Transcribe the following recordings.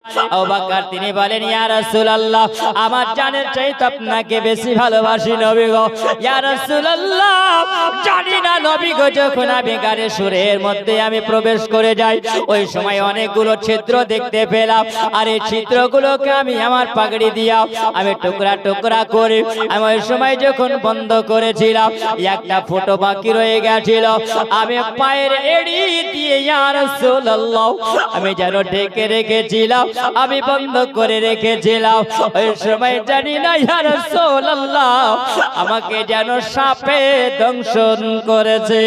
আবু বকর তিনি বলেন, ইয়া রাসূলুল্লাহ, আমার জানের চাইতে আপনাকে বেশি ভালোবাসি নবী গো। ইয়া রাসূলুল্লাহ, জানি না নবী গো, যখন আমি গাড়ি সুরের মধ্যে আমি প্রবেশ করে যাই, ওই সময় অনেকগুলো ছিদ্র দেখতে পেলাম। আর এই ছিদ্রগুলোকে আমি আমার পাগড়ি দিয়া আমি টুকরা টুকরা করে আমি ওই সময় যখন বন্ধ করেছিলাম, একটা ফুটো বাকি রয়ে গেছিল। আমি পায়ের এড়ি দিয়ে ইয়া রাসূলুল্লাহ আমি যেন ঢেকে রেখেছিলাম, আমি বন্ধ করে রেখেছিলাম। ওই সময় জানি না ইয়া রাসূলুল্লাহ আমাকে যেন সাপে দংশন করেছে।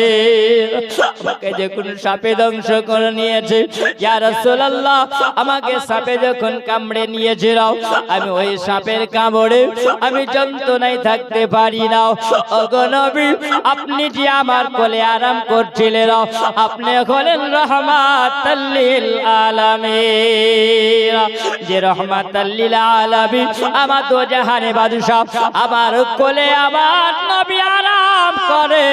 আমাকে যখন সাপে দংশ করে নিয়েছে, ইয়া রাসূলুল্লাহ আমাকে সাপে যখন কামড়ে নিয়েছিল, আমি ওই সাপের কামড়ে আমি যন্ত্রণায় থাকতে পারি না। ওগো নবী, আপনি যে আমার কোলে আরাম করছিলেন, আপনি হলেন রাহমাতাল লিল আলামিন। যে রাহমাতাল লিল আলামিন, আমার দো জাহানে বাদশা, আমার কোলে আমার নবী আরাম করে।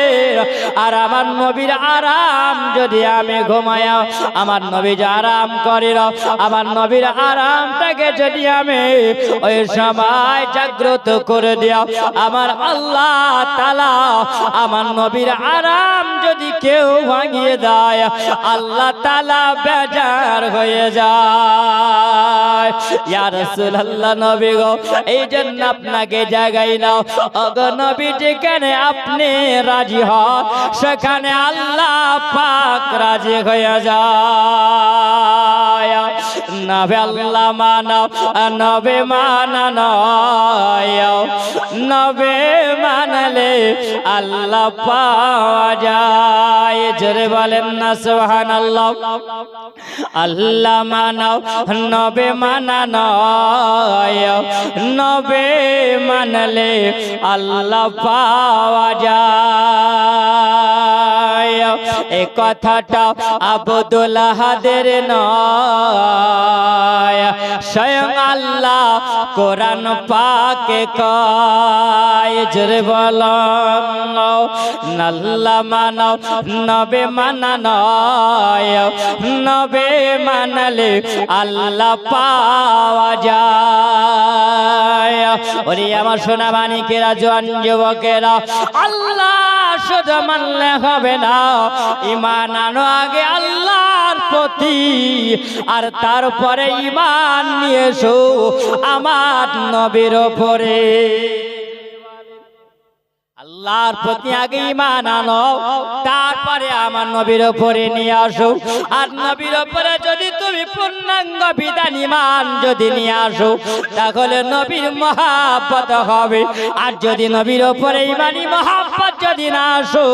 আর আমার নবীর আরাম যদি আমি ঘুমায়া, আমার নবী যে আরাম করে, আমার নবীর আরামটাকে যদি আমি ওই সময় জাগ্রত করে দিও, আমার আল্লাহ তাআলা আমার নবীর আরাম যদি কেউ ভাঙিয়ে দেয়, আল্লাহ তাআলা বেজার হয়ে যায়। ইয়া রাসূলুল্লাহ নবী গো, এই জন্য আপনাকে জাগাই নাও। ওগো নবী, যেখানে আপনি রাজি হন সেখানে আল্লাহ পাক রাজি হয়ে যায়। নবী আল্লাহ মানো, নবী মানানো, নবী মানলে আল্লাহ পাওয়া যায়। জোরে বলেন না সুবহানাল্লাহ। আল্লাহ মানো, নবী মানানো, নবী মানলে আল্লাহ পাওয়া যায়। এই কথাটা আব্দুল্লাহদের নয়, স্বয়ং আল্লাহ কোরআন পাকে কয়। জোরে বলেন আল্লাহ মানো, নবী মানানো, নবী মানলে আল্লাহ পাওয়া যায়। ওরে আমার সোনা মানিকেরা, জোয়ান যুবকেরা, আল্লাহ শুধু মানলে হবে না, ঈমান আনো আগে আল্লাহর প্রতি, আর তারপরে ঈমান নিয়ে এসো আমার নবীর উপরে। আল্লাহর প্রতি আগে ঈমান আনো, তারপরে আমার নবীর উপরে নিয়ে আসো। আর নবীর উপরে যদি তুমি পূর্ণাঙ্গ বিধান ঈমান যদি নিয়ে আসো, তাহলে নবীর মহব্বত হবে। আর যদি নবীর উপরে ঈমানি মহব্বত যদি না আসো,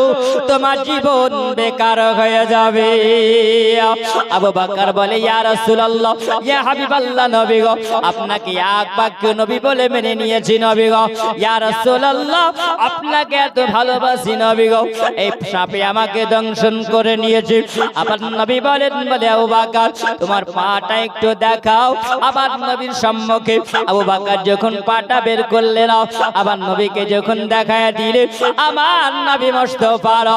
তোমার জীবন বেকার হয়ে যাবে। আবু বকর বলে, ইয়া রাসূলুল্লাহ, ইয়া হাবিবাল্লাহ নবী গো, আপনাকে এক বাক্য নবী বলে মেনে নিয়েছি নবী গো। ইয়া রাসূলুল্লাহ, আপনাকে এত ভালোবাসি নবী গো, এই সাপে আমাকে দংশন করে নিয়েছে। আবার নবী বলেন, বলে আবু বকর তোমার পাটা একটু দেখাও। আবার নবীর সম্মুখে আবু বকর যখন পাটা বের করলেন, আবার নবীকে যখন দেখায় দিলে, আমার নবী মুস্তাফার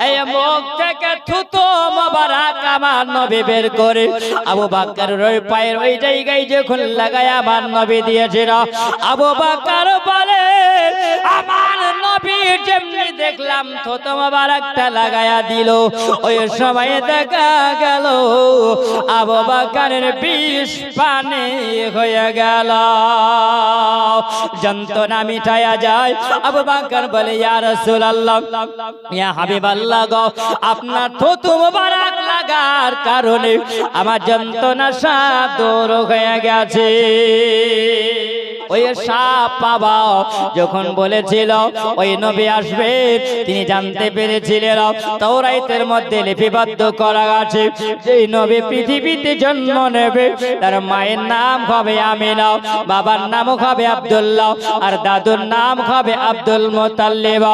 এই মুখ থেকে থুতু মোবারক আমার নবী বের করে আবু বকরের ওই পায়ের ওই জায়গায় যখন লাগায় আমার নবী দিয়েছিল। আবু বকর বলে, আমার নবী যেমনি দেখলাম থুতু মোবারকটা লাগায়া দিল, ওই সময় দেখা গেল আবু বকরের বিষ পানি হয়ে গেল। যন্ত্রণা মিটায়া যায়। আবু বকর বলে, ইয়া রাসূলুল্লাহ, ইয়া হাবিবাল্লাহ গো, আপনার থুতু মোবারক লাগার কারণে আমার যন্ত্রণা সব দূর হয়ে গেছে। ওই সাপ বাবা যখন বলেছিল ওই নবী আসবে, তিনি জানতে পেরেছিলেন তাওরাতের মধ্যে লিপিবদ্ধ করা আছে, যেই নবী পৃথিবীতে জন্ম নেবে তার মায়ের নাম হবে আমিনা, বাবার নাম হবে আব্দুল্লাহ, আর দাদুর নাম হবে আব্দুল মুতাল্লিব।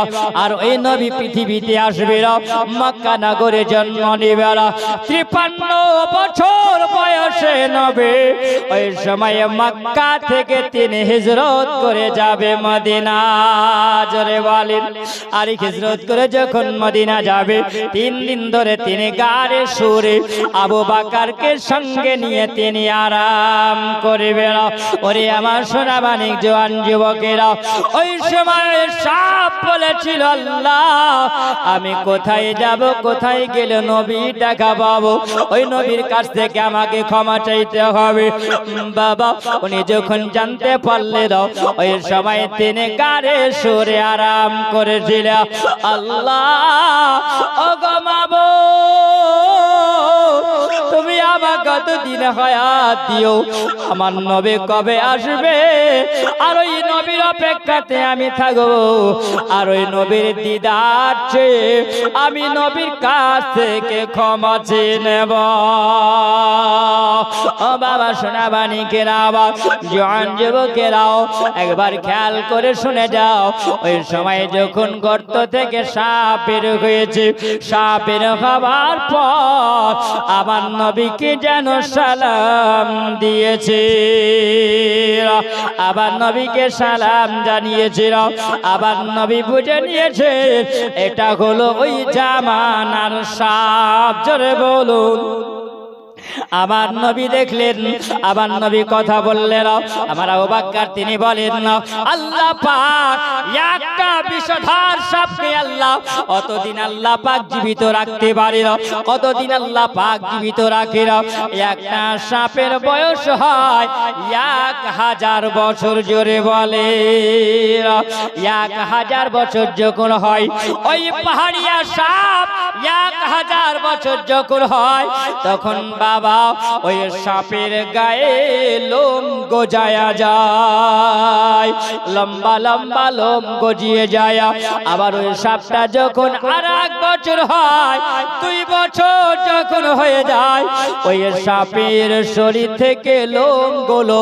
আর ওই নবী পৃথিবীতে আসবে, মক্কা নগরে জন্ম নেবে। 53 বছর বয়সে নবী ওই সময়ে মক্কা থেকে তিনি তিনি হিজরত করে যাবে মদিনা। জোরে বলেন। আর হিজরত করে যখন মদিনা যাবে 3 দিন ধরে তিনি গারে সুরে আবু বকরকে সঙ্গে নিয়ে তিনি আরাম করবেন। ওরে আমার সোনা মানিক জওয়ান যুবকেরা, ওই সময় সাপ বলেছিল, আল্লাহ আমি কোথায় যাব, কোথায় গেলে নবী দেখা পাবো, ওই নবীর কাছ থেকে আমাকে ক্ষমা চাইতে হবে। বাবা উনি যখন জানতে পারলেন ওই সময় তিনি গারে সুরে আরাম করেছিলেন। আল্লাহ ওগো মাবুদ, তুমি আমাকে কতদিন হায়াত দিও, আমার নবী কবে আসবে, আর ওই নবীর অপেক্ষাতে আমি থাকবো, আর ওই নবীর দিদার চেয়ে আমি নবীর কাছ থেকে ক্ষমা চেয়ে নেব। ও বাবা সোনা বাণীকেরাও, জওয়ান যুবকেরাও, একবার খেয়াল করে শুনে যাও। ওই সময় যখন গর্ত থেকে সাপ বের হয়েছে, সাপ বের হবার পর আমার নবীকে যেন সালাম দিয়েছে, আবার নবীকে সালাম জানিয়েছিল। আবার নবী বুঝে নিয়েছে এটা হলো ওই জামানার সাপ। জোরে বলুন। আমার নবী দেখলেন, আমার নবী কথা বললেন। আমার আবু বকর তিনি বলেন, আল্লাহ পাক একটা বিষধর সাপকে আল্লাহ কতদিন আল্লাহ পাক জীবিত রাখতে পারে, কতদিন আল্লাহ পাক জীবিত রাখে। একটা সাপের বয়স হয় 1000 বছর। জোরে বলে 1000 বছর যখন হয়, ওই পাহাড়িয়া সাপ 1000 বছর যখন হয়, তখন বাবা ওই সাপের গায়ে লোম গজায়া যায়, লম্বা লম্বা লোম গজিয়ে যায়। আবার ওই সাপটা যখন আর 1 বছর হয়, 2 বছর যখন হয়ে যায়, ওই সাপের শরীর থেকে লোম গুলো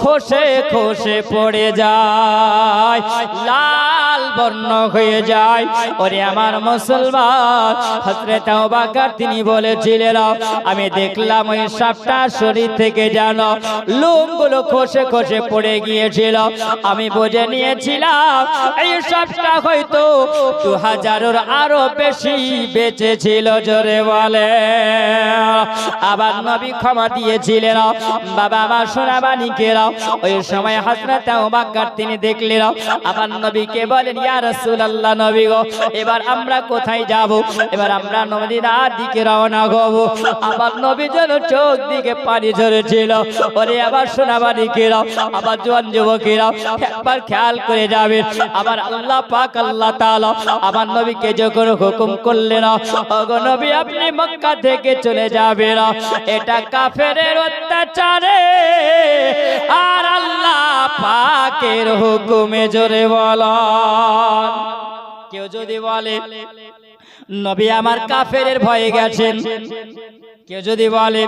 খসে খসে পড়ে যায়, লাল বর্ণ হয়ে যায়। ওরে আমার মুসলমান, হযরত আবু বকর তিনি বলেছিলেন, আমি দেখলাম ওই সাপটা শরীর থেকে যেন লোমগুলো খসে খসে পড়ে গিয়েছিল। আমি বুঝে নিয়েছিলাম এই সাপটা হয়তো 2000-এর আরো বেশি বেঁচে ছিল। জোরে বলে। আবার নবী ক্ষমা দিয়েছিলেন। বাবা আমার সোনা বাণীকেরা, ওই সময় হযরত আবু বকর তিনি দেখলেন, আবার নবীকে বলেন, ইয়া রাসূলুল্লাহ, নবী গো এবার আমরা কোথায় যাব, এবার আমরা মদিনার দিকে রওনা হব। আবার নবী যেন চোখ দিকে পানি ঝরেছিল। ওরে আবার সোনা বাণীকেরা, আবার জওয়ান যুবকেরা, একবার খেয়াল করে যাবেন। আবার আল্লাহ পাক আল্লাহ তাআলা আমার নবীকে যখন হুকুম করলেন, ওগো নবী আপনি মক্কা থেকে চলে যাবেন, এটা কাফেরের অত্যাচারে আর আল্লাহ পাকের হুকুমে। জোরে বলেন। কেউ যদি বলে নবী আমার কাফেরের ভয়ে গেছেন, কেউ যদি বলে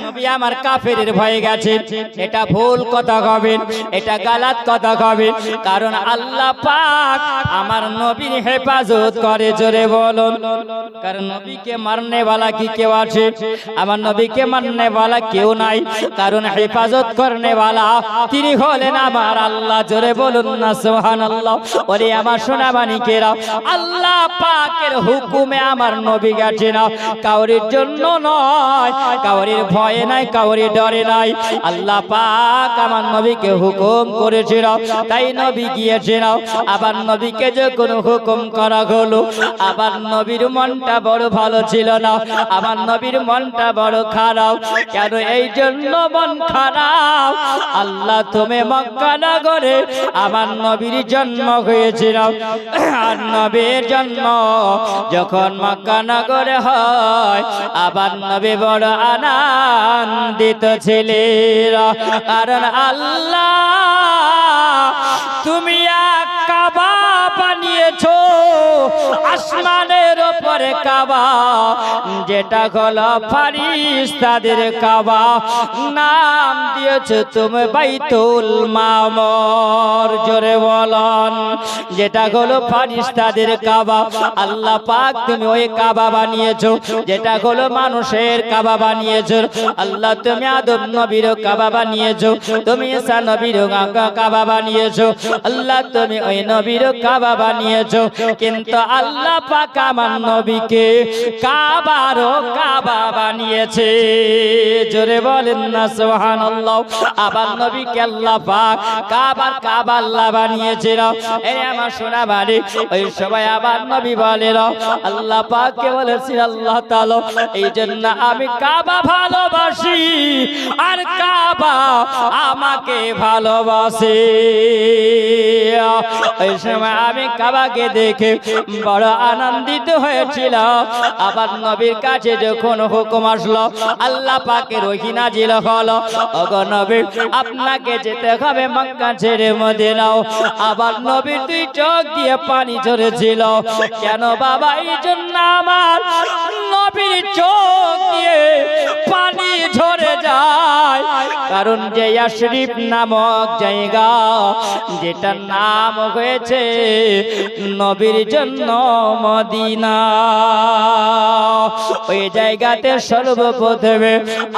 নবী আমার কাফেরের ভয়ে গেছেন, এটা ভুল কথা হবে, এটা গালাত কথা হবে। কারণ আল্লাহ পাক আমার নবীর হেফাজত করে। জোরে বলুন। কারণ নবীকে মারনে वाला কি কেউ আছে? আমার নবীকে মারনে वाला কেউ নাই। কারণ হেফাজত করনে वाला তিনি হলেন আমার আল্লাহ। জোরে বলুন না সুবহানাল্লাহ। ওরে আমার সোনা বাণীকেরা, আল্লাহ পাকের হুকুমে আমার নবী গেছে না, কাউরির জন্য নয়, কাউরির ভয়ে নাই, কাউরির ডরে নাই। আল্লাহ পাক আমার নবীকে হুকুম করেছিল, তাই নবী গিয়েছিল। আবার নবীকে যখন হুকুম করা হলো, আবার নবীর মনটা বড় ভালো ছিল না, আমার নবীর মনটা বড় খারাপ। কেন এই জন্য মন খারাপ? আল্লাহ তুমি মক্কা নগরে আমার নবীর জন্ম হয়েছিল, আর নবীর জন্ম যখন মক্কা নগরে হয়, আবার নবী বড় আনন্দিত ছিলেন। কারণ আল্লাহ তুমি এক কাবা বানিয়েছো, আসমানের উপরে কাবা, যেটা হলো ফেরেশতাদের কাবা, নাম দিয়েছে তুমি বাইতুল মামুর। জোরে বলুন, যেটা হলো ফেরেশতাদের কাবা। আল্লাহ পাক তুমি ওই কাবা বানিয়েছো, যেটা হলো মানুষের কাবা বানিয়েছো। আল্লাহ তুমি আদম নবীর কাবা বানিয়েছো, তুমি ঈসা নবীর কাবা বানিয়েছো। আল্লাহ তুমি ওই নবীর কাবা বানিয়েছো, কিন্তু আল্লাহ পাক আমার নবীকে কাবারও কাবা বানিয়েছে। জোরে বলেন না সুবহানাল্লাহ। আবার নবীকে আল্লাহ পাক কাবার কাবা আল্লাহ বানিয়েছিল। এই আমার সোনা বাড়ি, ওই সময় আবার নবী বলেন আল্লাহ পাককে বলেছিল আল্লাহ তাআলা এই জন্য আমি কাবা ভালোবাসি আর কাবা আমাকে ভালোবাসে। ওই সময় আমি কাবাকে দেখে বড় আনন্দিত হয়েছিল। আবার নবীর কাছে যখন হুকুম আসলো, আল্লাহ পাকের ওহী নাজিল হলো, ওগো নবী আপনাকে যেতে হবে মক্কা ছেড়ে মদিনা। আবার নবীর দুই চোখ দিয়ে পানি ঝরেছিল। কেন বাবা? এই জন্য আমার নবীর চোখ দিয়ে পানি ঝরে যায়, কারণ যে ইয়াসরিব নামক জায়গা, যেটার নাম হয়েছে নবীর জন্য মদিনা, ওই জায়গাতে সর্বপ্রথমে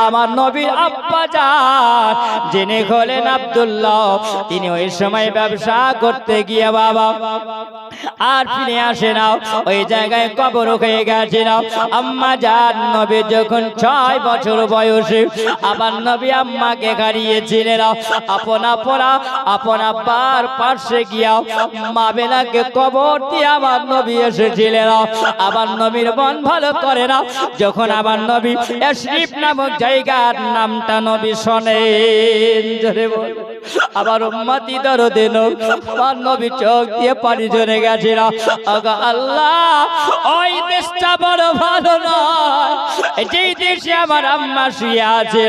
আমার নবীর আব্বা যান যিনি হলেন আব্দুল্লাহ, তিনি ওই সময় ব্যবসা করতে গিয়ে বাবা আর ফিরে আসে না, ওই জায়গায় কবর হয়ে গেছিল। আম্মা জান নবী যখন 6 বছর বয়সে আবার নবী আম্মাকে হারিয়েছিলেন। আপন আব্বার পাশে গিয়া মা বেলাকে কবর দিয়ে আবার নবী এসেছিলেন। আবার নবীর মন ভালো করে না যখন আবার নবী ইয়াসরিব নামক জায়গার নামটা নবী শোনেন। জোরে বল। আবার উম্মতি দরদে নবী চোখ দিয়ে পানি ঝরে গেছিল। আগা আল্লাহ, ওই দেশটা বড় ভালো নয়, যেই দেশে আমার আম্মা শুয়ে আছে,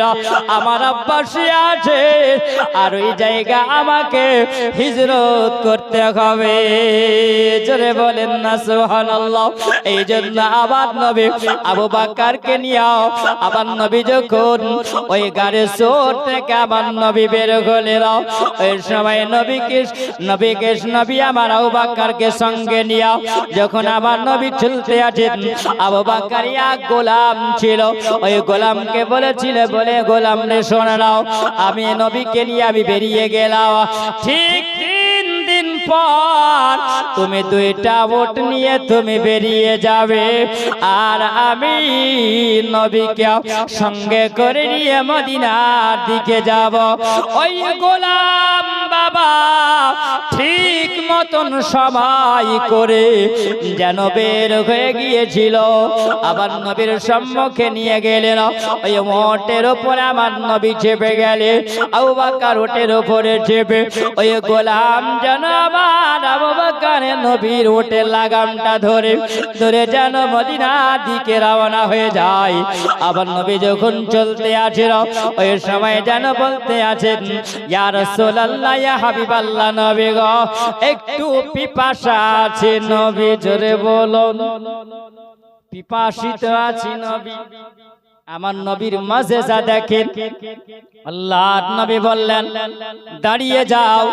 আমার আব্বা শুয়ে আছে, আর ওই জায়গা আমাকে হিজরত করতে হবে। জোরে বলেন না সুবহানাল্লাহ। এই জন্য আবার নবী আবু বকরকে নিয়ে আবার নবী যখন ওই গাড়ি সোর থেকে আবার নবী বের হলেন, ওই সময় নবী আমার আবু বকরকে সঙ্গে নিয়ে যখন আবার নবী চলতে আছেন, আবু বকর এক গোলাম ছিল, ওই গোলামকে বলেছিল বলে গোলাম রে শোনো নাও, আমি নবীকে নিয়ে আমি বেরিয়ে গেলাম, ঠিক 3 দিন পর তুমি 2টা উট নিয়ে তুমি বেরিয়ে যাবে, আর আমি নবীকে সঙ্গে করে নিয়ে মদিনার দিকে যাব। ওই গোলাম বাবা ঠিক মতন সময় করে যেন বের হয়ে গিয়েছিল, আবার নবীর সম্মুখে নিয়ে গেলেন। ওই উটের উপরে আমার নবী চেপে গেলে, আবু বকর উটের উপরে চেপে ওই গোলাম যেন আবার আবু বকরের নবীর উটের লাগামটা ধরে যেন মদিনার দিকে রওনা হয়ে যায়। আবার নবী যখন চলতে আছেন, ওই সময় যেন বলতে আছেন ইয়া রাসূলুল্লাহ, ইয়া হাবিবাল্লাহ, নবী গো একটু পিপাসা আছে নবী। জোরে বলুন, পিপাসিত আছি নবী। আমার নবীর মাজেজা দেখেন। আল্লাহর নবী বললেন দাঁড়িয়ে যাও।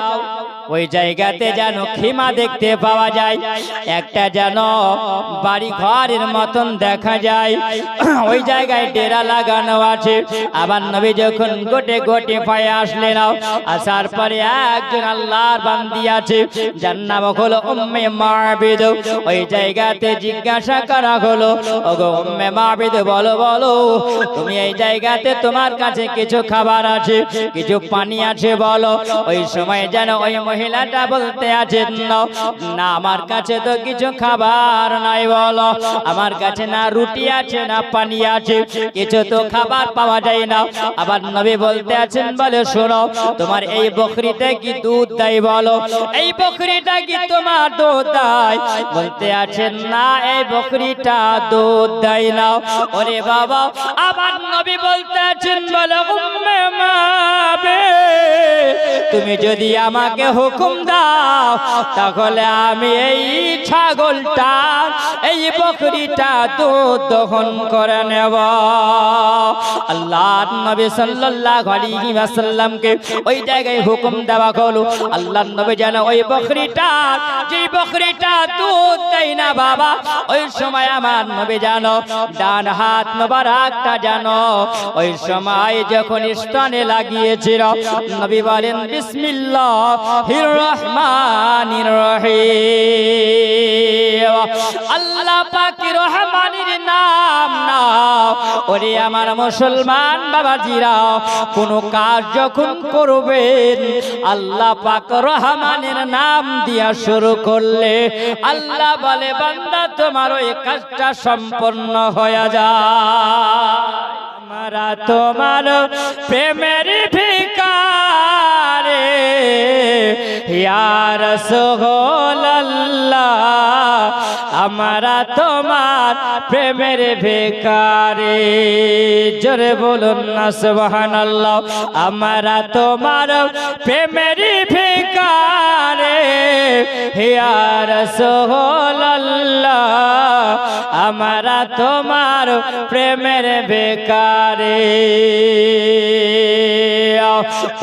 ওই জায়গাতে যেন খিমা দেখতে পাওয়া যায়, একটা যেন বাড়ি ঘরের মতন দেখা যায়, ওই জায়গায় ডেরা লাগানো আছে। আবার নবী যখন গোটে গোটে পায়ে আসলেন, আসার পরে একজন আল্লাহর বান্দি আছে যার নাম হলো উম্মে মাবিদ। ওই জায়গাতে জিজ্ঞাসা করা হলো, ওগো উম্মে মাবিদ, বলো বলো তুমি এই জায়গাতে তোমার কাছে কিছু খাবার আছে, কিছু পানি আছে, বলো। ওই সময় যেন ওই মহিলাটা বলতে আছেন না আমার কাছে তো কিছু খাবার নাই, বলো আমার কাছে না রুটি আছে না পানি আছে, কিছু তো খাবার পাওয়া যায় না। আবার নবী বলতে আছেন বলে শোনো, তোমার এই বকরিতে কি দুধ দেয়, বলো এই বকরিটা কি তোমার দুধ দেয়? বলতে আছেন না এই বকরিটা দুধ দেয় না। ওরে বাবা, আবার নবী বলতে আছেন বলে উম্মে মাবিদ তুমি যদি আমাকে হুকুম দাও তাহলে আমি এই ছাগলটা এই বকরিটা দুধ দহন করে নেব। আল্লাহর নবী সাল্লাল্লাহু আলাইহি ওয়াসাল্লামকে ওই জায়গায় হুকুম দেওয়া হলো। আল্লাহর নবী যেন ওই বকরিটা, যে বকরিটা দুধ দেয় না বাবা, ওই সময় আমার নবী জানো ডান হাত মোবারকটা জানো ওই সময় যখন স্তনে লাগিয়েছিল, নবী বলেন বিসমিল্লাহির রহমানির রহিম। আল্লাহ পাকের রহমানের নাম নাও। ওরে আমার মুসলমান বাবাজিরা, কোন কাজ যখন করবেন আল্লাহ পাক রহমানের নাম দিয়া শুরু করলে আল্লাহ বলে বান্দা তোমার ওই কাজটা সম্পন্ন হয়ে যায়। আমরা তোমার প্রেমের ভিখারি ইয়া রাসূলুল্লাহ, আমরা তোমার প্রেমের ভিখারি। জোরে বলুন না সুবহানাল্লাহ। আমরা তোমার প্রেমের ভিখারি ইয়া রাসূলুল্লাহ, আমরা তোমার প্রেমের ভিখারি।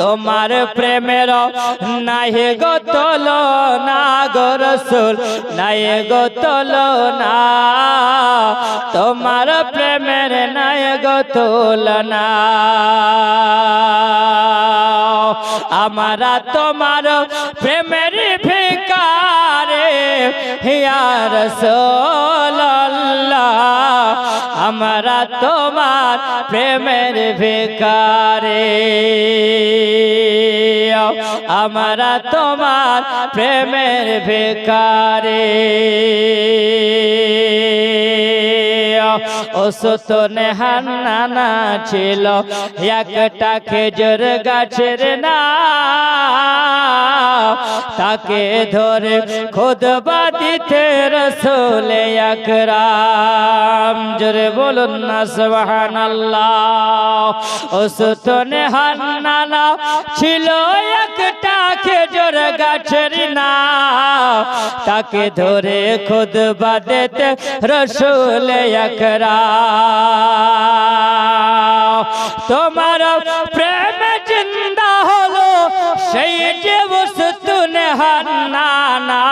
তোমার প্রেমের নাই গো তুলনা গো রাসূল, নাই গো তুলনা, তোমার প্রেমের নাই গো তুলনা। আমরা তোমার প্রেমের ভিখারি ইয়া রাসূলুল্লাহ, আমরা তোমার প্রেমের ভিখারি। আমরা তোমার প্রেমের ভিখারি। ওসতনে হান্নানা ছিল একটা খেজুর গাছের নাম, তাকে ধরে খুতবা দিতে রাসূল আকরাম। জোরে বলুন না সুবহানাল্লাহ। ওসতনে হান্নানা ছিল একটা খেজুর গাছের নাম, তাকে ধরে খুতবা দিতে রাসূল আকরাম। তোমার প্রেম জিন্দা হলো সেই যে ওসতনে হান্নানা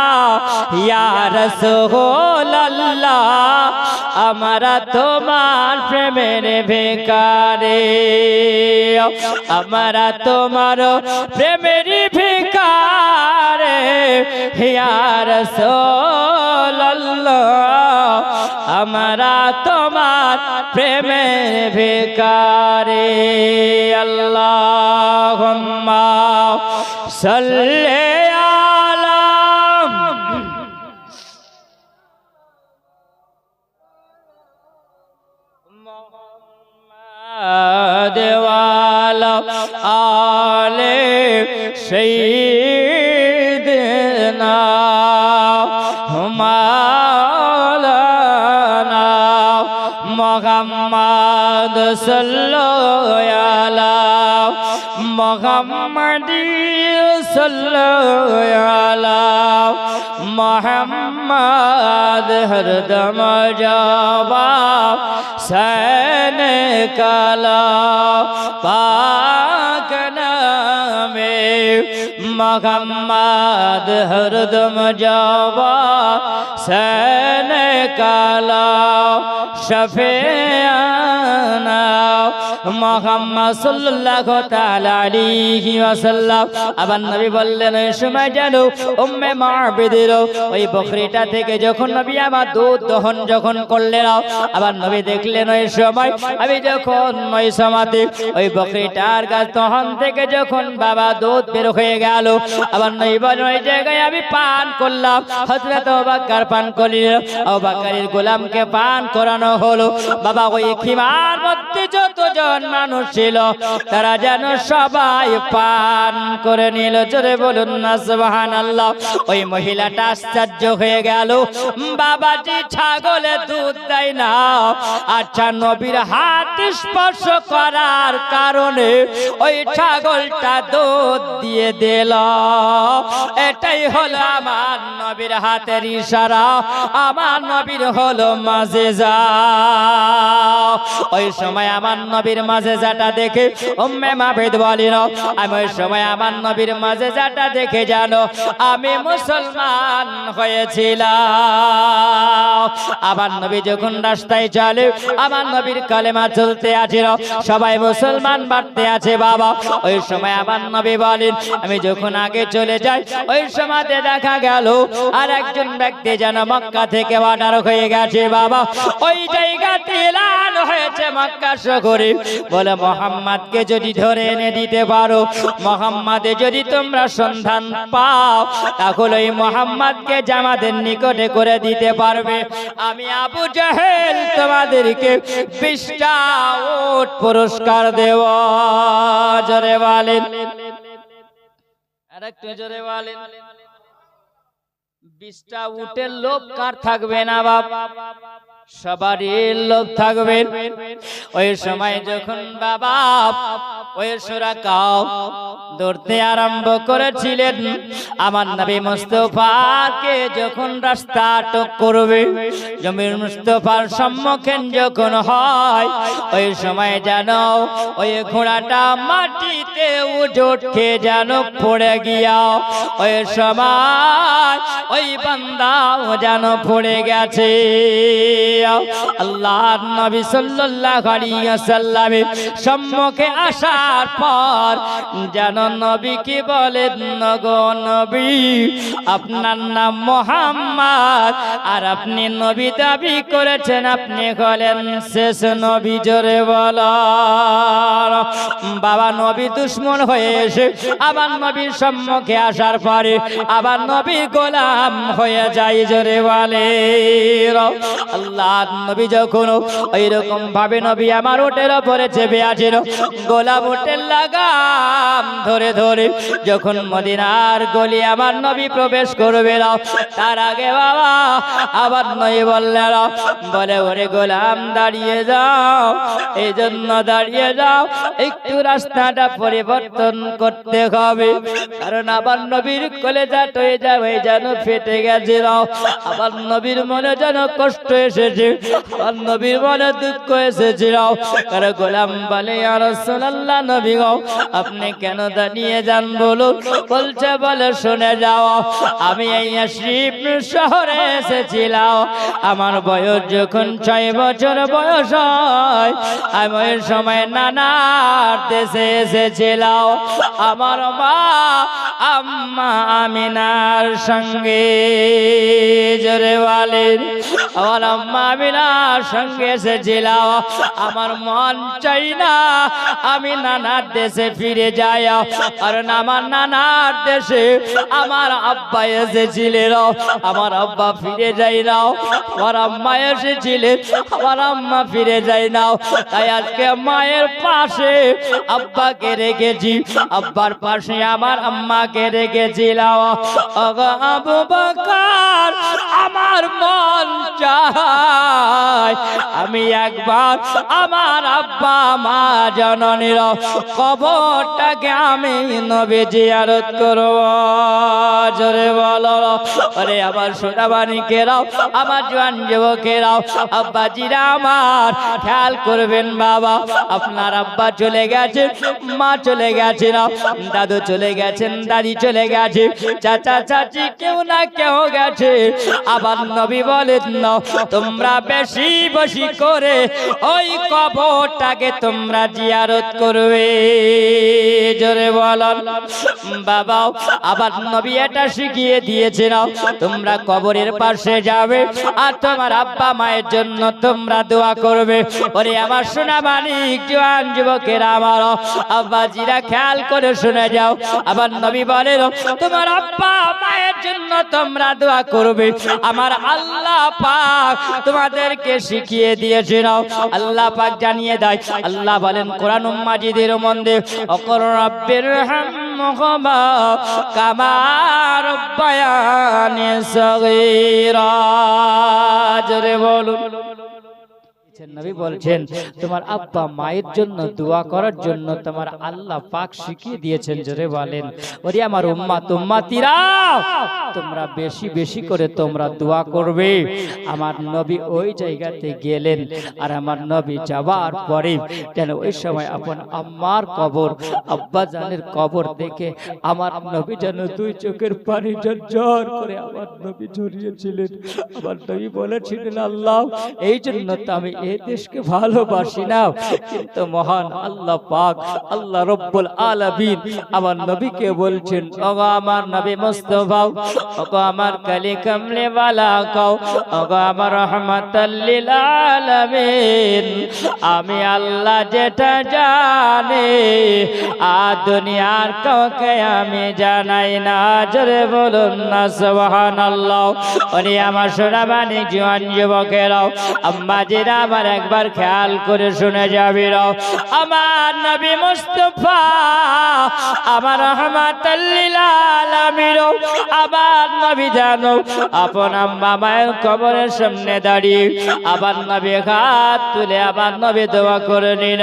ইয়া রাসূলুল্লাহ, আমরা তোমার প্রেমের ভিখারি। আমরা তোমার প্রেমের ভিখারি ইয়া রাসূলুল্লাহ, আমরা তোমার প্রেমের ভিখারি। আল্লাহুম্মা সাল্লি আলা মুহাম্মাদ ওয়া আলা আলি সাইয়্যিদিনা মাওলানা মুহাম্মাদ সাল্লাল্লাহু আলা মুহাম্মাদ সাল্লাল্লাহু আলা মুহাম্মাদ হরদম জবাব সैन কালা পাক নামে মুহাম্মাদ হরদম জবাব সैन কালা শফিয়ানা মুহাম্মদ সাল্লাল্লাহু তাআলা আলাইহি ওয়াসাল্লাম। আবার নবী বললেন ওই সময় জানো উম্মে মাবিদের ওই বকরিটা থেকে যখন নবী আমার দুধ দহন যখন করলেন, আবার নবী দেখলেন ওই সময় আমি যখন ওই সমাতে ওই বকরিটার গাছ দহন থেকে যখন বাবা দুধ বের হয়ে গেল, গেল। আবার নবী বলেন ওই জায়গায় আমি পান করলাম। হযরত আবু বকর পান করলেন, আবু বকরের গোলামকে পান করানো হলো। বাবা ওই খিমার মধ্যে যতজন মানুষ ছিল তারা যেন সবাই পান করে নিল। জোরে বলুন না সুবহানাল্লাহ। ওই মহিলাটা আশ্চর্য হয়ে গেল, বাবাজি ছাগলে দুধ দেয় না, আচ্ছা নবীর হাত স্পর্শ করার কারণে ওই ছাগলটা দুধ দিয়ে দিল। এটাই হলো আমার নবীর হাতের ইশারা, আমার নবীর হলো মাজেজা। ওই সময় আমার নবীর মাজেজাটা দেখে উম্মে মাবিদ বলেন, আমি ওই সময় আমার নবীর মাজেজাটা দেখে জানো আমি মুসলমান হয়েছিলাম। আমার নবী যখন রাস্তায় চলে, আমার নবীর কালেমা চলতে আছে, সবাই মুসলমান বাড়তে আছে বাবা। ওই সময় আমার নবী বলেন, আমি যখন আগে চলে যাই ওই সময় দেখা গেল আর একজন ব্যক্তি যেন মক্কা থেকে অর্ডার হয়ে গেছে বাবা। ওই জায়গাতে এলান হয়েছে মক্কা শহরে, বলে মুহাম্মদকে যদি ধরে এনে দিতে পারো, মুহাম্মদে যদি তোমরা সন্ধান পাও, তাহলে ওই মুহাম্মদকে জামাতের নিকটে করে দিতে পারবে। আমি আবু জাহেল তোমাদেরকে 20টা উট পুরস্কার দেব। জোরে বলেন, আরেকটু জোরে বলেন। 20টা উটের লোভ কার থাকবে না বাবা? সবারই লোভ থাকবে। ওই সময় যখন বাবা ওই শুরাকাও দৌড়তে আরম্ভ করেছিলেন, আমার নবী মুস্তাফাকে যখন রাস্তা আটক করবে, জমির মুস্তাফার সম্মুখীন যখন হয়, ওই সময় জানো ওই ঘোড়াটা মাটিতে উজট খেয়ে যেন পড়ে গিয়া, ওই সময় ওই বান্দাও যেন পড়ে গেছে। আল্লাহর নবী সাল্লাল্লাহু আলাইহি ওয়াসাল্লামের সম্মুখে আসার পর যেন নবী কি বলেন, গো নবী আপনার নাম মুহাম্মদ আর আপনি নবী দাবি করেছেন, আপনি হলেন শেষ নবী। জোরে বলো বাবা। নবী দুশমন হয়ে এসে আবার নবীর সম্মুখে আসার পরে আবার নবী গোলাম হয়ে যায়। জোরে বলে আল্লাহ নবী যখন এইরকম ভাবে নবী আমার উটের উপরে চেপে আছেন, গোলাম উটের লাগাম ধরে ধরে যখন মদিনার গলি আমার নবী প্রবেশ করবে না, তার আগে বাবা আবার নবী বললেন, বলে ওরে গোলাম দাঁড়িয়ে যাও, এই জন্য দাঁড়িয়ে যাও একটু রাস্তাটা পরিবর্তন করতে হবে, কারণ আবার নবীর কলেজা টয়ে যাবে যেন ফেটে গেছিল, আবার নবীর মনে যেন কষ্ট এসেছে, আর নবীর মনে দুঃখ এসেছিল। আর গোলাম বলে ইয়া রাসূলুল্লাহ, নবী গো আপনি কেন দাঁড়িয়ে যান বলুন? বলছে বলে শুনে যাও, আমি এই ইয়াসরিব শহরে এসেছিলাম, আমার বয়স যখন 6 বছর বয়স হয়, আমি ওই সময় নানার দেশে এসেছিলাম আমার মা আম্মা আমিনার সঙ্গে। জোরে বলেন, আমার আম্মা আমিনার সঙ্গে এসেছিলাম, আমার মন চাই না আমি নানার দেশে ফিরে যাই, কারণ আমার নানার দেশে আমার আব্বা এসেছিলেন, আমার আব্বা ফিরে যাই না, আমার আম্মা এসেছিলেন, আমার আম্মা ফিরে যাই না, তাই আজকে মায়ের পাশে আব্বাকে রেখেছি, আব্বার পাশে আমার আম্মাকে রেখেছিলাম। আবু বকর আমার মন চায় আমি একবার আমার আব্বা মা জননীর কবরটাকে আমি নবী জিয়ারত করব। জোরে বলো আরে আমার সোনাবাণীকেরাও, আমার জওয়ান যুবকেরাও, আব্বাজিরা আমার খেয়াল করবেন বাবা, আপনার আব্বা চলে গেছে, মা চলে গেছে, দাদু চলে গেছেন, দাদি চলে গেছে, চাচা চাচি কেউ না কেউ গেছে, আবার নবী বলেন না তোমরা তোমরা বেশি বেশি করে ওই কবরটাকে তোমরা জিয়ারত করবে। জোরে বলো বাবা। আবার নবী এটা শিখিয়ে দিয়েছেন, তোমরা কবরের পাশে যাবে আর তোমার আব্বা মায়ের জন্য তোমরা দোয়া করবে। ওরে আমার সোনা মানিক জওয়ান যুবকেরা, আমার আব্বাজিরা খেয়াল করে শুনে যাও। আবার নবী বলেন তোমার আব্বা মায়ের জন্য তোমরা দোয়া করবে। আমার আল্লাহ পাক তোমাদেরকে শিখিয়ে দিয়েছেন। আল্লাহ পাক জানিয়ে দেয়, আল্লাহ বলেন কোরআন মাজিদের মধ্যে অকর রাব্বির হামহুমা কামা রাব্বায়ানি সগীরা। জোরে বলুন। নবী বলছেন তোমার আব্বা মায়ের জন্য দোয়া করার জন্য তোমার আল্লাহ পাক শিখিয়ে দিয়েছেন। জোরে বলেন ওরে আমার উম্মত উম্মতিরা, তোমরা বেশি বেশি করে তোমরা দোয়া করবে। আমার নবী ওই জায়গাতে গেলেন, আর আমার নবী যাওয়ার পরে যেন ওই সময় আপন আম্মার কবর, আব্বা জানের কবর দেখে আমার নবী যেন দুই চোখের পানি ঝরঝর করে আমার নবী ঝরিয়েছিলেন। আমার নবী বলেছিলেন আল্লাহ এই জন্য তো আমি এই দেশকে ভালোবাসি না, কিন্তু মহান আল্লাহ পাক আল্লাহ রব্বুল আলামিন আমার নবীকে বলছেন ওগো আমার নবী মুস্তাফা, ওগো আমার কালি কামলে ওয়ালা কও, ওগো আমার রহমাতাল লিল আলামিন, আমি আল্লাহ যেটা জানি আর দুনিয়ার কাউকে আমি জানাই না। জোরে বলুন না সুবহানাল্লাহ। ওরে আমার সোনা মানিক জওয়ান যুবকেরাও, আম্মাজিরা আমার একবার খেয়াল করে শুনে যাবি। আমার নবী মুস্তাফা আমার রহমাতাল লিল আলামিন, আবার নবী জানো আপন আম্মা মায়ের কবরের সামনে দাঁড়িয়ে আবার নবী হাত তুলে আবার নবী দোয়া করে নিল।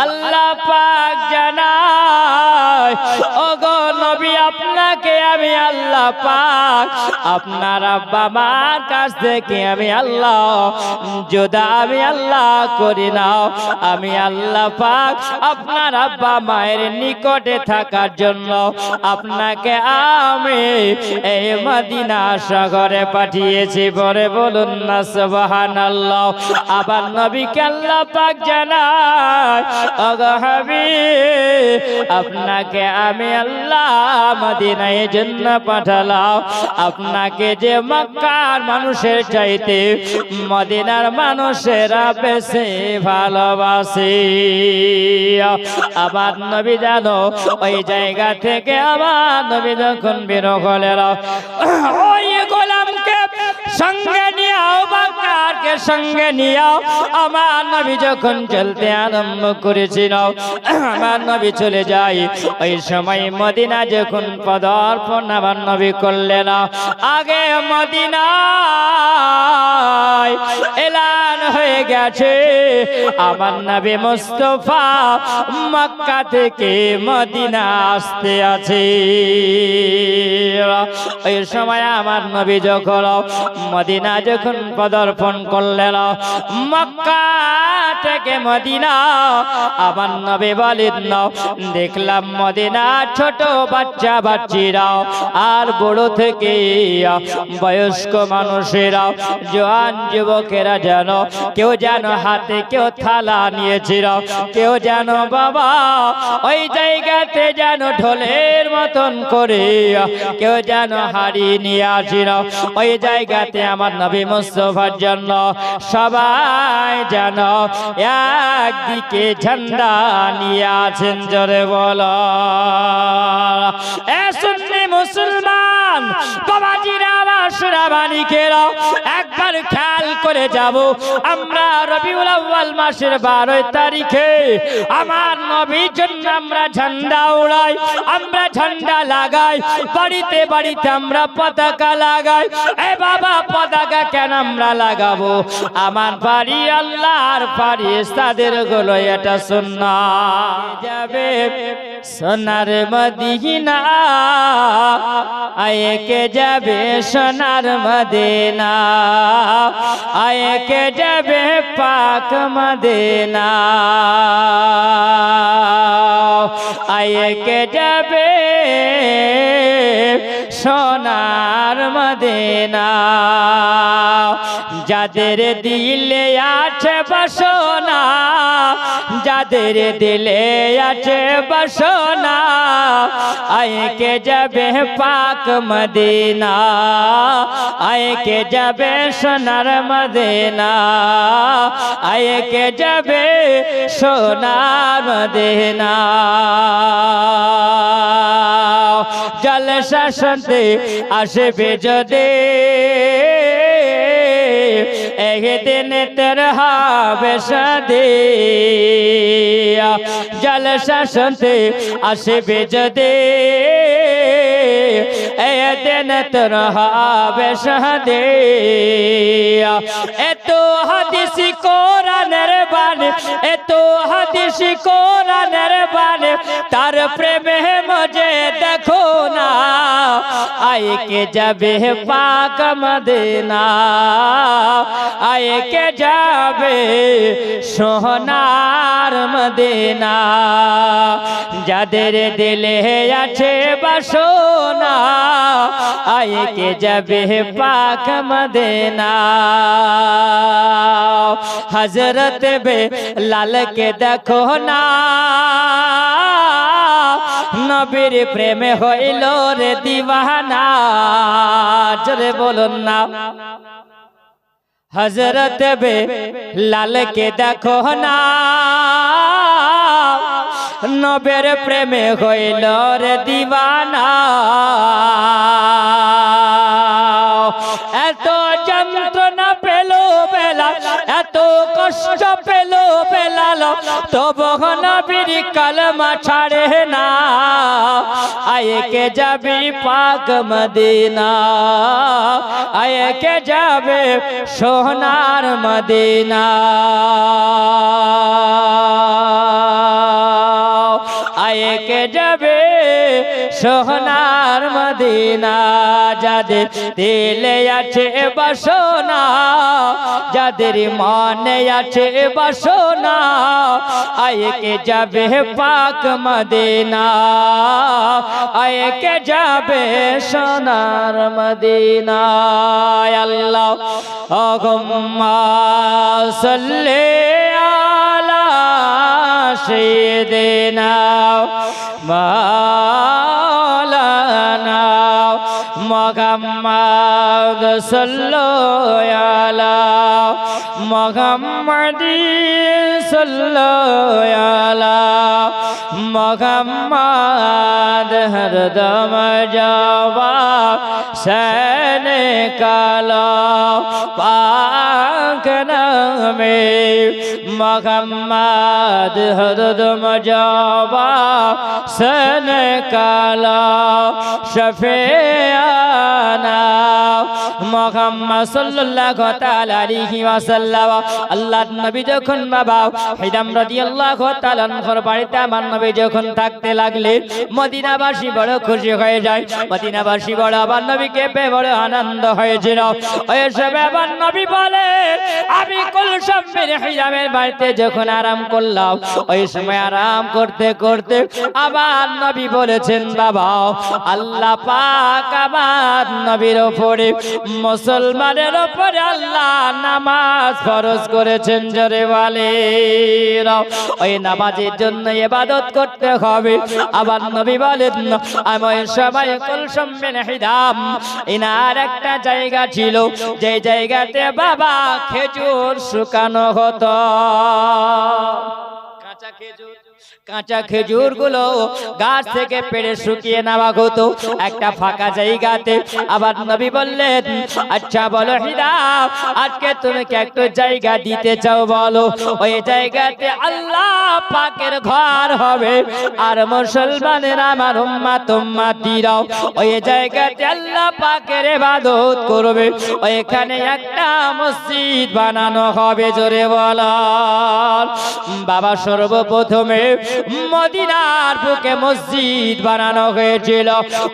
আল্লাহ পাক জানায় ওগো নবী আপনাকে আমি আল্লাহ পাক আপনার আব্বা মার কাছ থেকে আমি আল্লাহ জোদা আমি আল্লাহ করি না। আমি আল্লাহ পাক আপনার আব্বা মায়ের নিকটে থাকার জন্য আপনাকে আমি এই মদিনা শহরে পাঠিয়েছি। পরে বলুন না সুবহানাল্লাহ। আবার নবীকে আল্লাহ পাক জানায় ওগো হাবিব আপনাকে আমি আল্লাহ মদিনায় জন্য পাঠালাম, আপনাকে যে মক্কার মানুষের চাইতে মদিনার মানুষেরা বেশি ভালোবাসে। আবার নবী জানো ওই জায়গা থেকে আবার নবী যখন বের হলেন ওই গোলামকে সঙ্গে নিয়াও বাক্কারকে সঙ্গে নিয়াও আমার নবী যখন চলতে আরম্ভ করেছিল আমার নবী চলে যায়। ওই সময় মদিনা যখন পদার্পণ আমার নবী করলেন, আগে মদিনায় এলান হয়ে গেছে আমার নবী মুস্তাফা মক্কা থেকে মদিনা আসতে আছে। ওই সময় আমার নবী যখন মদিনা যখন পদার্পণ করলেন, মক্কা থেকে মদিনা আমার নবী বলেন দেখলাম মদিনা ছোট বাচ্চা বাচ্চিরা আর বড় থেকে বয়স্ক মানুষেরা জওয়ান যুবকেরা যেন কেউ যেন হাতে কেউ থালা নিয়েছিল, কেউ যেন বাবা ওই জায়গাতে যেন ঢোলের মতন করে কেউ যেন হাড়ি নিয়ে আসিল। ওই জায়গাতে আমার নবী মুস্তাফার জন্য সবাই যেন একদিকে ঝান্ডা নিয়ে আছেন। জোরে বলো এ সুন্নি মুসলমান বাবাজিরা আমার সোনা মানিকেরা, একবার খেয়াল করে যাব আমরা রবিউল আউয়াল মাসের 12 তারিখে আমার নবীর জন্য আমরা ঝান্ডা উড়াই, আমরা ঝান্ডা লাগাই, বাড়িতে বাড়িতে আমরা পতাকা লাগাই। এ বাবা পতাকা কেন আমরা লাগাবো? আমার বাড়ি আল্লাহর ফেরেশতাদের গুলো এটা সুন্নাত যাবে সোনার মদিনা, আয়ে কে যাবে সোনার মদিনা, আয়ে কে যাবে পাক মদিনা, আয়ে কে যাবে সোনার মদিনা যাদের দিলে আছে বাসনা যাদের দিলে আছে বাসনা আইকে যাবে পাক মদিনা আইকে যাবে সোনার মদিনা আইকে যাবে সোনার মদিনা জলসা শুনতে আসবে যদি একদিন তোর হবে শাদী জলসা শুনতে আসবে যদি একদিন তোর হবে শাদী এত হাদিস কোরআনের বাণী এত হাদিস কোরআনের বাণী তার প্রেমে মজে দেখো না আইকে যাবে পাক মদিনা আইকে যাবে সোনার মদিনা যাদের দিলে আছে বাসনা আইকে যাবে পাক মদিনা হযরত বেলাল কে দেখো না নবীর প্রেমে হইল রে দিওয়ানা জোরে বলুন না হযরত বেলাল কে দেখো না নবীর প্রেমে হইল রে দিওয়ানা এত যন্ত্রণা পেল বেলাল এত কষ্ট পেল বেলাল তবু নবীর কলমা ছাড়ে না আইকে যাবি পাক মদিনা আইকে যাবে সোনার মদিনা আইকে যাবে সোনার মদিনা যাদের দিলে আছে বাসনা যাদের মনে আছে বাসনা আইকে যাবে পাক মদিনা আইকে যাবে সোনার মদিনা আল্লাহ আল্লাহুম্মা সাল্লি আলা সাইয়্যিদিনা মাওলানা মুহাম্মদ সাল্লাল্লাহু আলা মুহাম্মাদিন সাল্লাল্লাহু আলা মুহাম্মদ হরদম জবা সনে কালা পাক নামে মুহাম্মদ হরদম জবা সনে কালা শফিয়ানা মুহাম্মদ সাল্লাল্লাহু তাআলা আলাইহি ওয়াসাল্লাম আল্লাহর নবী যখন বাবা হিদাম রাদিয়াল্লাহু তাআলা আনহুর বাড়িতে আমার নবী যখন থাকতে লাগলেন মদিনাবাসী বড় খুশি হয়ে যায় মদিনাবাসী বড় আমার নবীকে পেয়ে বড় আনন্দ হয়েছিল ওই সময় আমার নবী বলে আমি কুলসুম বিন হিরামের বাড়িতে যখন আরাম করলাম ওই সময় আরাম করতে করতে আমার নবী বলেছেন বাবা আল্লাহ পাক আমার নবীর উপরে মুসলমানের উপরে আল্লাহ নামাজ ফরজ করেছেন জোরে বলে ওই নামাজের জন্য ইবাদত করতে হবে আবার নবী বলেন আমি ওই সময় কুলসুম বিন হিরাম ইনার একটা জায়গা ছিল যে জায়গাতে বাবা খেজুর শুকানো হতো কাঁচা খেজুর কাঁচা খেজুর গুলো গাছ থেকে পেড়ে শুকিয়ে নেওয়া হতো একটা ফাঁকা জায়গাতে আবার নবী বললেন আচ্ছা বলো হিরাম আজকে তুমি কি একটু জায়গা দিতে চাও বলো ওই জায়গাতে আল্লাহ পাকের ঘর হবে আর মুসলমানের আমার উম্মত উম্মতিরাও ওই জায়গাতে আল্লাহ পাকের ইবাদত করবে ওইখানে একটা মসজিদ বানানো হবে জোরে বলো বাবা সর্বপ্রথমে মদিনার বুকে মসজিদ বানানো হয়েছিল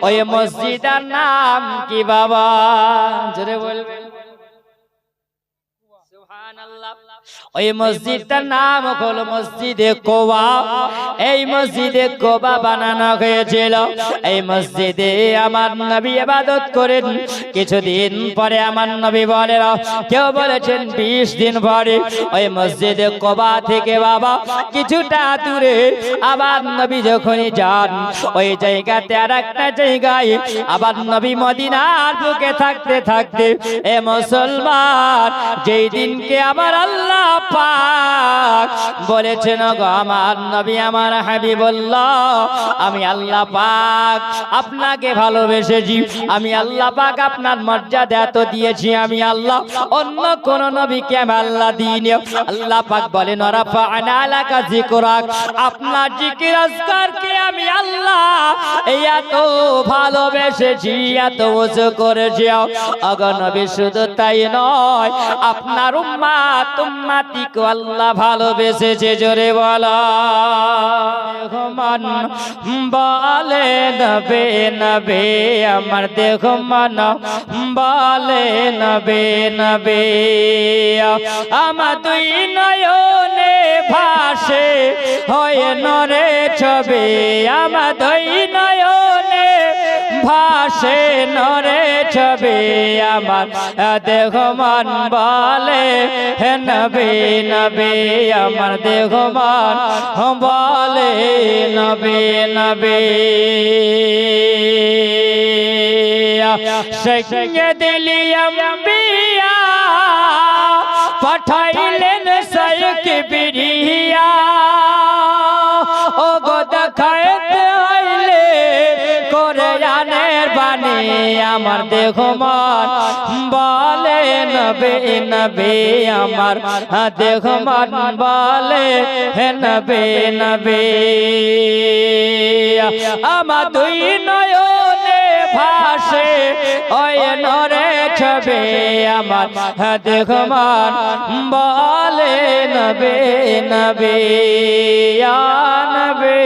ওই মসজিদের নাম কি বাবা জোরে বলবেন সুবহানাল্লাহ ওই মসজিদটার নাম হলো মসজিদে কোবা। এই মসজিদে কোবা বানানো হয়েছিল। এই মসজিদে আমার নবী ইবাদত করেন। কিছুদিন পরে আমার নবী বলেন, কেউ বলেছেন 20 দিন পরে, ওই মসজিদে কোবা থেকে বাবা কিছুটা দূরে আবার নবী যখনই যান, ওই জায়গাতে আর একটা জায়গায় আবার নবী মদিনার বুকে থাকতে থাকতে এ মুসলমান, যেই দিনকে আমার আল্লাহ পাক বলেছেন, গো আমার নবী আমার হাবিবুল্লাহ, আমি আল্লাহ পাক আপনাকে ভালোবেসেছি, আমি আল্লাহ পাক আপনার মর্যাদা এত দিয়েছি, আমি আল্লাহ অন্য কোন নবীকে আমি আল্লাহ দিইনি। আল্লাহ পাক বলেন, রাফা'না লাকা যিকরাক, আপনার জিকির আজকারকে আমি আল্লাহ এত ভালোবেসেছি, এত উঁচু করেছি। ওগো নবী, শুধু তাই নয়, আপনার উম্মাত উম্মাতিকে আল্লাহ ভালোবেসেছে। জোরে বলা মান বলে নবে নবে, আমার দেহ মান বলে নবে নবে, আমার দুই নয়নে ভাসে হয় নরে ছবে, আমার দুই নয়নে ভাসে নরে ছবে, আমার দেহ মান বলে হে নবে নবে, আমার দেহ মান বলে নবে নবে। সৈয়দুল আম্বিয়া পাঠাইলেন শাইখ বিরিয়া, ও গো দেখাইতে আইলে কোরআনের বাণী, আমার দেহ মান বলে নবে নবে, আমার দেহ মান বলে হে নবে নবে, আমার দুই নয়নে ভাসে ওই নরে ছবে, আমার দেহ মান বলে নবে নবে, নবে।